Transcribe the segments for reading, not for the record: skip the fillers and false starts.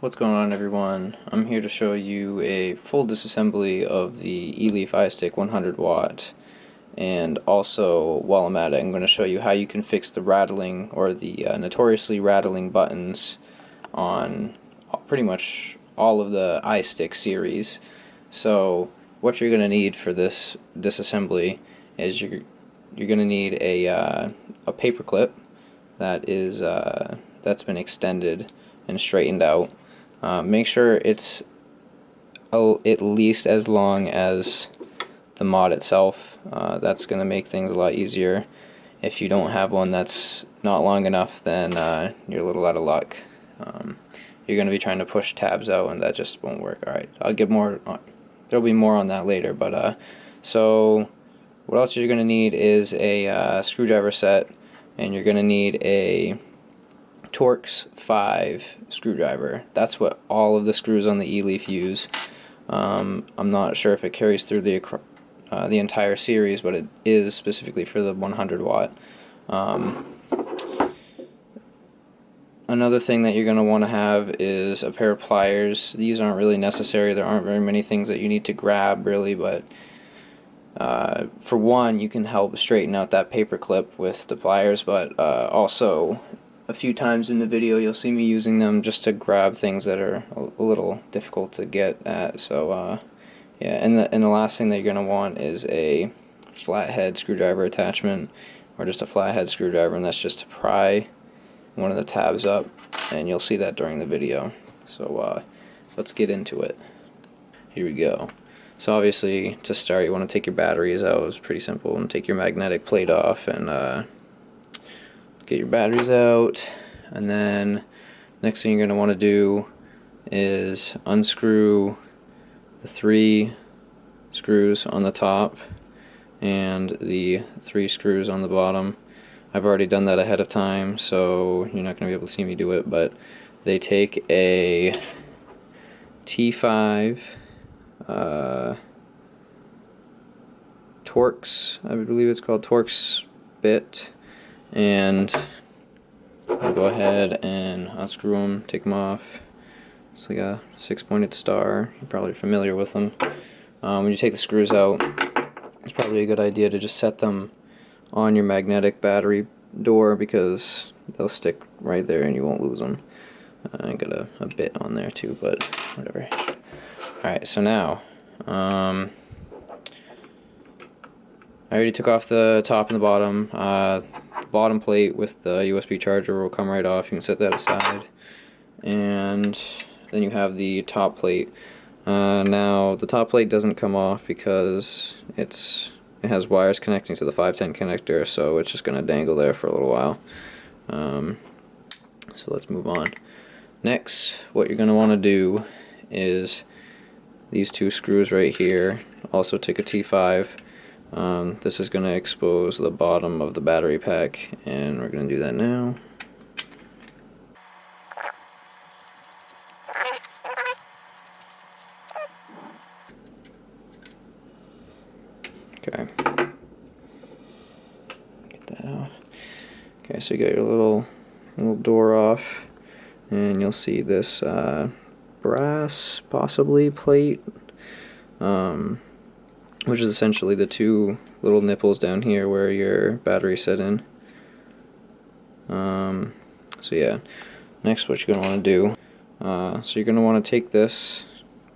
What's going on, everyone? I'm here to show you a full disassembly of the Eleaf iStick 100W, and also while I'm at it I'm going to show you how you can fix the rattling or the notoriously rattling buttons on pretty much all of the iStick series. So what you're going to need for this disassembly is you're going to need a paper clip that is that's been extended and straightened out. Make sure it's at least as long as the mod itself. That's going to make things a lot easier. If you don't have one that's not long enough, then you're a little out of luck. You're going to be trying to push tabs out, and that just won't work. Alright, I'll get more. There'll be more on that later. But so what else you're going to need is a screwdriver set, and you're going to need a Torx 5 screwdriver. That's what all of the screws on the Eleaf use. I'm not sure if it carries through the entire series, but it is specifically for the 100W. Another thing that you're going to want to have is a pair of pliers. These aren't really necessary. There aren't very many things that you need to grab, really, but for one, you can help straighten out that paper clip with the pliers, but also a few times in the video you'll see me using them just to grab things that are a little difficult to get at. So yeah, and the last thing that you're going to want is a flathead screwdriver attachment, or just a flathead screwdriver, and that's just to pry one of the tabs up, and you'll see that during the video. So let's get into it. Here we go. So obviously, to start, you want to take your batteries out. It's pretty simple. And take your magnetic plate off and get your batteries out. And then next thing you're going to want to do is unscrew the 3 screws on the top and the 3 screws on the bottom. I've already done that ahead of time, so you're not going to be able to see me do it, but they take a T5 Torx, I believe it's called Torx bit, and I'll go ahead and unscrew them, take them off. It's like a 6-pointed star. You're probably familiar with them. When you take the screws out, it's probably a good idea to just set them on your magnetic battery door, because they'll stick right there and you won't lose them. I got a bit on there too, but whatever. Alright, so now I already took off the top and the bottom. Bottom plate with the USB charger will come right off. You can set that aside. And then you have the top plate. Now the top plate doesn't come off because it has wires connecting to the 510 connector, so it's just going to dangle there for a little while. So let's move on. Next, what you're going to want to do is these 2 screws right here. Also take a T5. This is going to expose the bottom of the battery pack, and we're going to do that now. Okay. Get that off. Okay, so you got your little door off, and you'll see this brass, possibly, plate, which is essentially the 2 little nipples down here where your battery set in. So yeah, next what you're going to want to do, so you're going to want to take this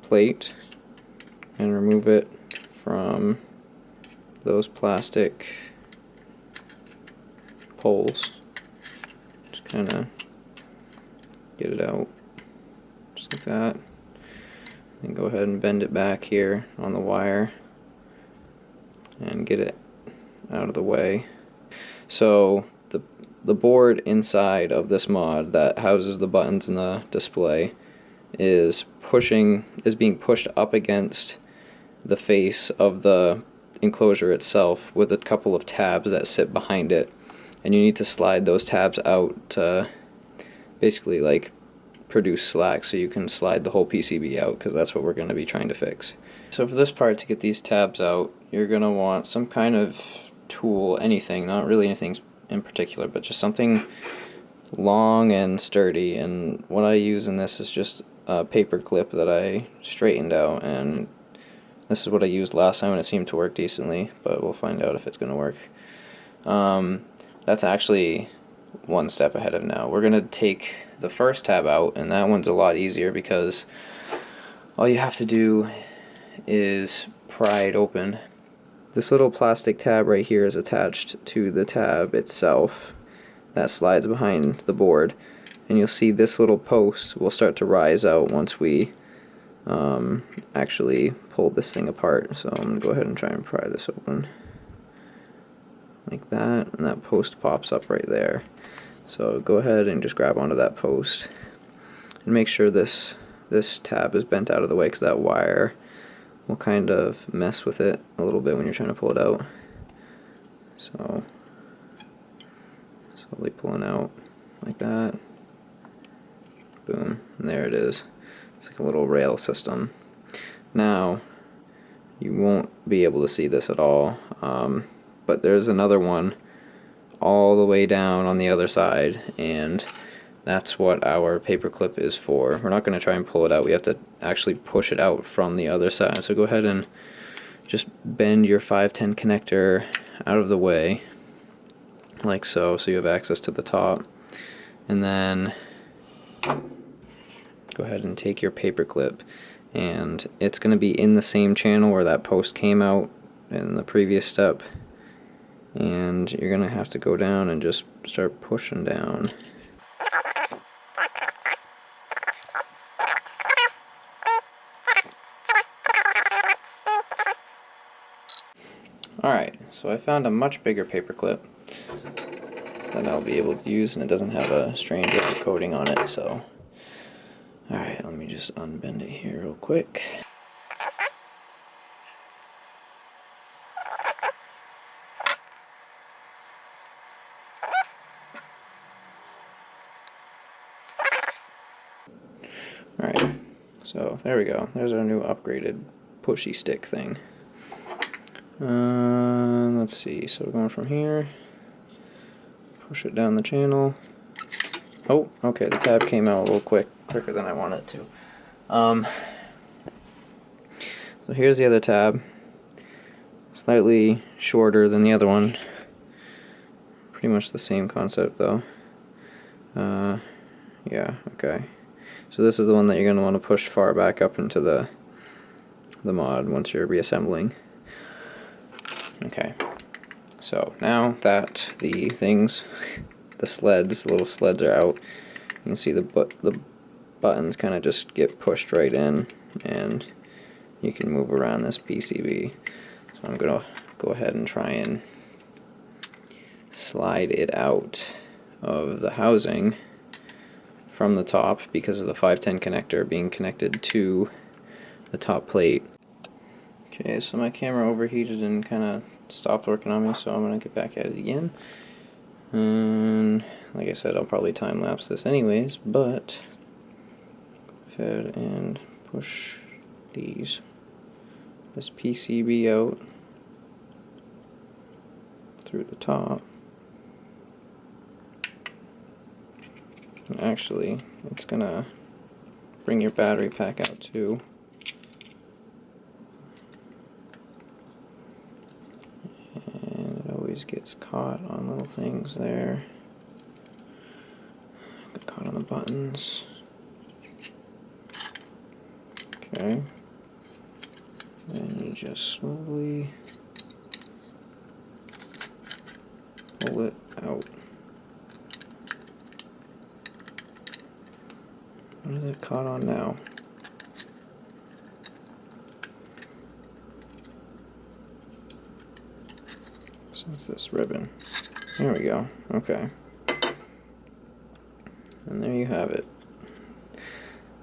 plate and remove it from those plastic poles. Just kind of get it out, just like that. And go ahead and bend it back here on the wire and get it out of the way. So the board inside of this mod that houses the buttons and the display is being pushed up against the face of the enclosure itself, with a couple of tabs that sit behind it, and you need to slide those tabs out to basically like produce slack, so you can slide the whole PCB out, because that's what we're going to be trying to fix. So for this part, to get these tabs out, you're going to want some kind of tool, anything, not really anything in particular, but just something long and sturdy, and what I use in this is just a paper clip that I straightened out, and this is what I used last time and it seemed to work decently, but we'll find out if it's going to work. That's actually one step ahead of now. We're going to take the first tab out, and that one's a lot easier because all you have to do is pry it open. This little plastic tab right here is attached to the tab itself that slides behind the board, and you'll see this little post will start to rise out once we actually pull this thing apart. So I'm going to go ahead and try and pry this open like that, and that post pops up right there. So go ahead and just grab onto that post and make sure this tab is bent out of the way, because that wire will kind of mess with it a little bit when you're trying to pull it out. So slowly pulling out like that. Boom, and there it is. It's like a little rail system. Now you won't be able to see this at all, but there's another one all the way down on the other side, and that's what our paper clip is for. We're not going to try and pull it out, we have to actually push it out from the other side. So go ahead and just bend your 510 connector out of the way like so, so you have access to the top, and then go ahead and take your paper clip, and it's going to be in the same channel where that post came out in the previous step, and you're going to have to go down and just start pushing down. Alright, so I found a much bigger paper clip that I'll be able to use, and it doesn't have a strange rubber coating on it, so alright, let me just unbend it here real quick. Alright, so there we go. There's our new upgraded pushy stick thing. Let's see, so we're going from here, push it down the channel. Oh, okay, the tab came out a little quicker than I wanted it to. So here's the other tab, slightly shorter than the other one. Pretty much the same concept though. Yeah, okay. So this is the one that you're going to want to push far back up into the mod once you're reassembling. Okay, so now that the little sleds are out, you can see the buttons kind of just get pushed right in, and you can move around this PCB. So I'm going to go ahead and try and slide it out of the housing from the top because of the 510 connector being connected to the top plate. Okay, so my camera overheated and kind of stopped working on me, so I'm going to get back at it again. And like I said, I'll probably time lapse this anyways, but go ahead and push this PCB out through the top. And actually, it's going to bring your battery pack out too. Gets caught on little things there. Got caught on the buttons. Okay. And you just slowly pull it out. What is it caught on now? So it's this ribbon. There we go. Okay. And there you have it.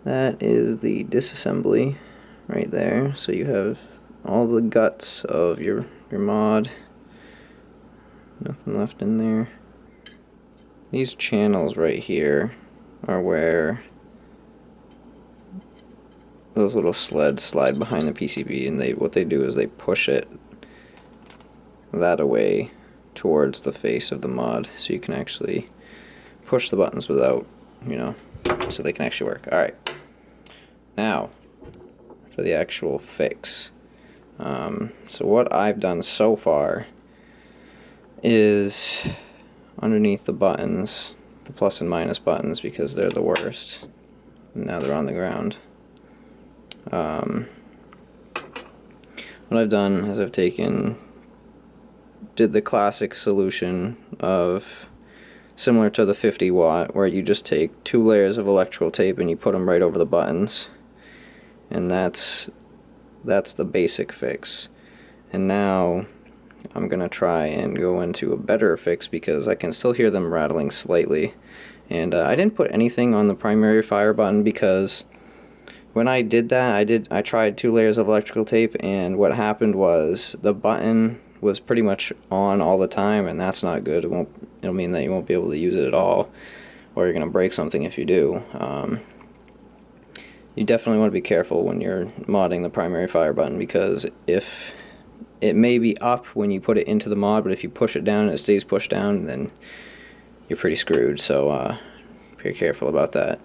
That is the disassembly right there. So you have all the guts of your mod. Nothing left in there. These channels right here are where those little sleds slide behind the PCB, and what they do is they push it that away towards the face of the mod, so you can actually push the buttons without, you know, so they can actually work. Alright, now for the actual fix. So what I've done so far is underneath the buttons, the plus and minus buttons, because they're the worst. Now they're on the ground. What I've done is I've did the classic solution of similar to the 50 watt, where you just take 2 layers of electrical tape and you put them right over the buttons, and that's the basic fix. And now I'm gonna try and go into a better fix because I can still hear them rattling slightly. And I didn't put anything on the primary fire button because when I did that, I tried 2 layers of electrical tape, and what happened was the button was pretty much on all the time, and that's not good. It'll mean that you won't be able to use it at all, or you're gonna break something if you do. You definitely want to be careful when you're modding the primary fire button, because if it may be up when you put it into the mod, but if you push it down and it stays pushed down, then you're pretty screwed. So be careful about that.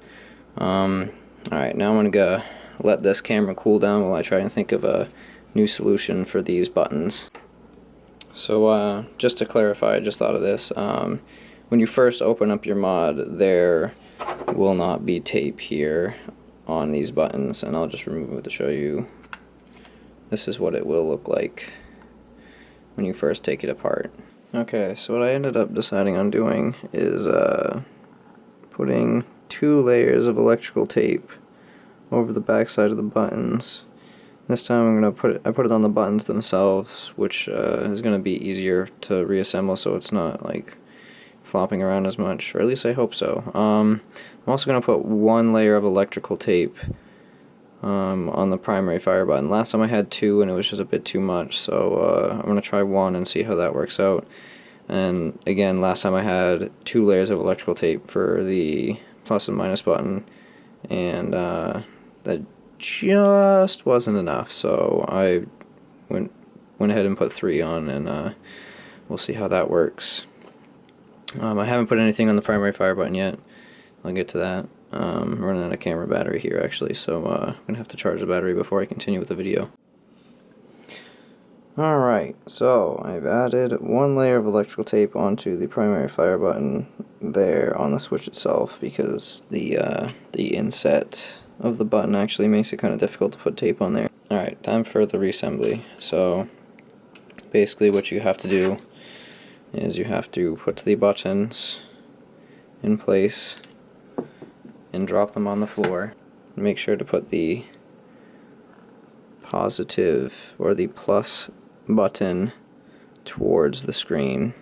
Alright, now I'm going to go let this camera cool down while I try and think of a new solution for these buttons. So just to clarify, I just thought of this. When you first open up your mod, there will not be tape here on these buttons, and I'll just remove it to show you. This is what it will look like when you first take it apart. Okay, so what I ended up deciding on doing is putting 2 layers of electrical tape over the back side of the buttons. This time I'm gonna I put it on the buttons themselves, which is gonna be easier to reassemble, so it's not like flopping around as much, or at least I hope so. I'm also gonna put 1 layer of electrical tape on the primary fire button. Last time I had 2 and it was just a bit too much, so I'm gonna try 1 and see how that works out. And again, last time I had 2 layers of electrical tape for the plus and minus button, and that just wasn't enough, so I went ahead and put 3 on, and we'll see how that works. I haven't put anything on the primary fire button yet. I'll get to that. I'm running out of camera battery here actually, so I'm gonna have to charge the battery before I continue with the video. Alright, so I've added 1 layer of electrical tape onto the primary fire button there on the switch itself, because the inset of the button actually makes it kind of difficult to put tape on there. Alright, time for the reassembly. So basically what you have to do is you have to put the buttons in place and drop them on the floor. Make sure to put the positive or the plus button towards the screen.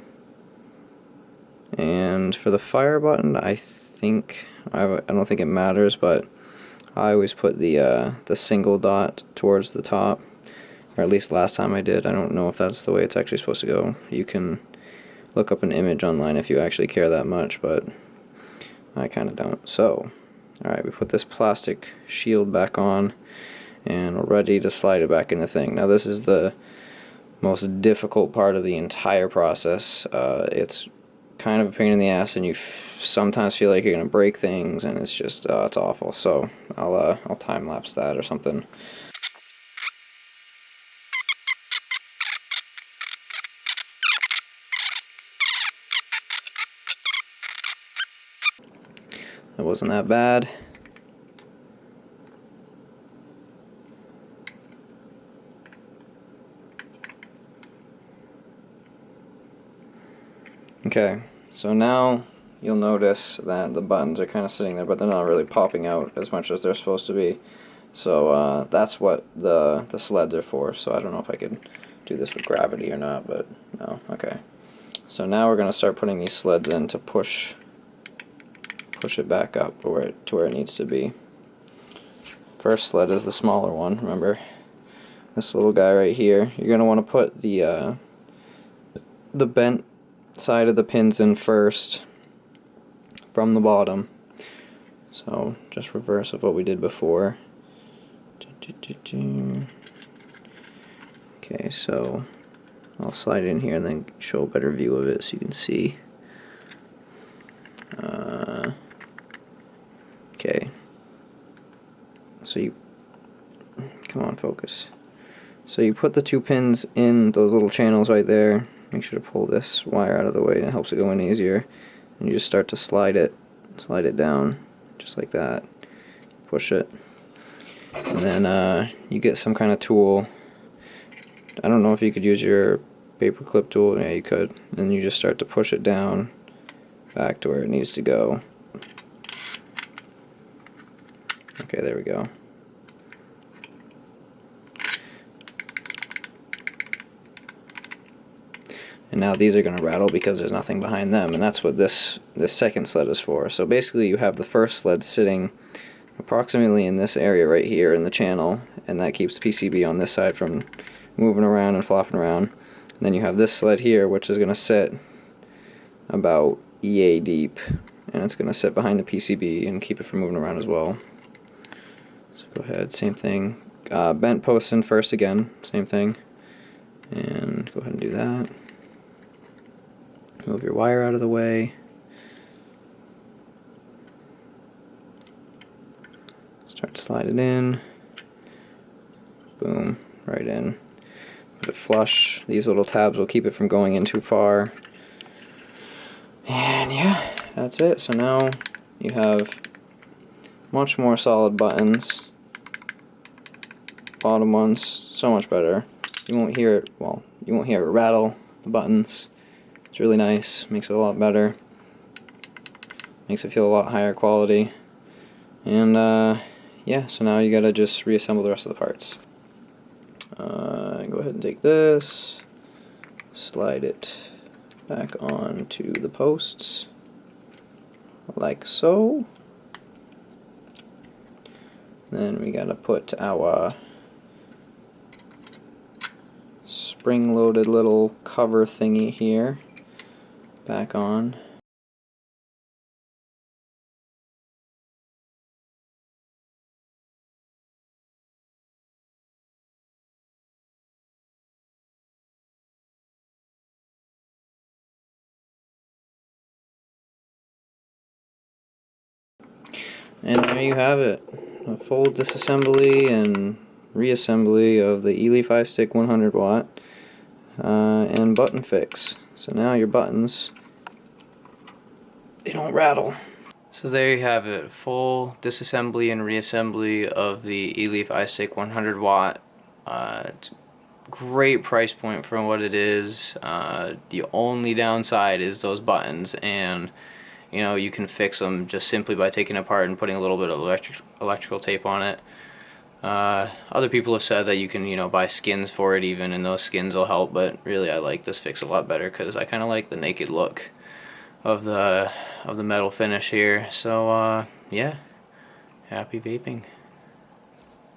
And for the fire button, I don't think it matters, but I always put the single dot towards the top, or at least last time I did. I don't know if that's the way it's actually supposed to go. You can look up an image online if you actually care that much, but I kind of don't. So, alright, we put this plastic shield back on, and we're ready to slide it back in the thing. Now this is the most difficult part of the entire process. It's kind of a pain in the ass, and you sometimes feel like you're gonna break things, and it's just it's awful. So I'll time lapse that or something. It wasn't that bad. Okay, so now you'll notice that the buttons are kind of sitting there, but they're not really popping out as much as they're supposed to be. So that's what the sleds are for. So I don't know if I could do this with gravity or not, but no. Okay. So now we're going to start putting these sleds in to push it back up to where it needs to be. First sled is the smaller one. Remember, this little guy right here. You're going to want to put the bent side of the pins in first from the bottom. So just reverse of what we did before. Okay, so I'll slide it in here and then show a better view of it so you can see. So you, come on, focus. So you put the 2 pins in those little channels right there. Make sure to pull this wire out of the way, and it helps it go in easier. And you just start to slide it down, just like that. Push it, and then you get some kind of tool. I don't know if you could use your paper clip tool. Yeah, you could. And you just start to push it down back to where it needs to go. Okay, there we go. And now these are going to rattle because there's nothing behind them, and that's what this second sled is for. So basically you have the first sled sitting approximately in this area right here in the channel, and that keeps the PCB on this side from moving around and flopping around. And then you have this sled here, which is going to sit about EA deep, and it's going to sit behind the PCB and keep it from moving around as well. So go ahead, same thing. Bent posts in first again, same thing. And go ahead and do that. Move your wire out of the way. Start to slide it in. Boom, right in. Put it flush. These little tabs will keep it from going in too far. And yeah, that's it. So now you have much more solid buttons. Bottom ones, so much better. You won't hear it, well, you won't hear it rattle, the buttons. It's really nice, makes it a lot better. Makes it feel a lot higher quality. And yeah, so now you gotta just reassemble the rest of the parts. Go ahead and take this, slide it back onto the posts, like so. Then we gotta put our spring-loaded little cover thingy here back on. And there you have it, a full disassembly and reassembly of the Eleaf iStick 100W and button fix. So now your buttons, they don't rattle. So there you have it, full disassembly and reassembly of the Eleaf iStick 100W. Great price point for what it is. The only downside is those buttons, and you know, you can fix them just simply by taking it apart and putting a little bit of electrical tape on it. Other people have said that you can, you know, buy skins for it even, and those skins will help, but really I like this fix a lot better because I kind of like the naked look of the metal finish here. So yeah, happy vaping.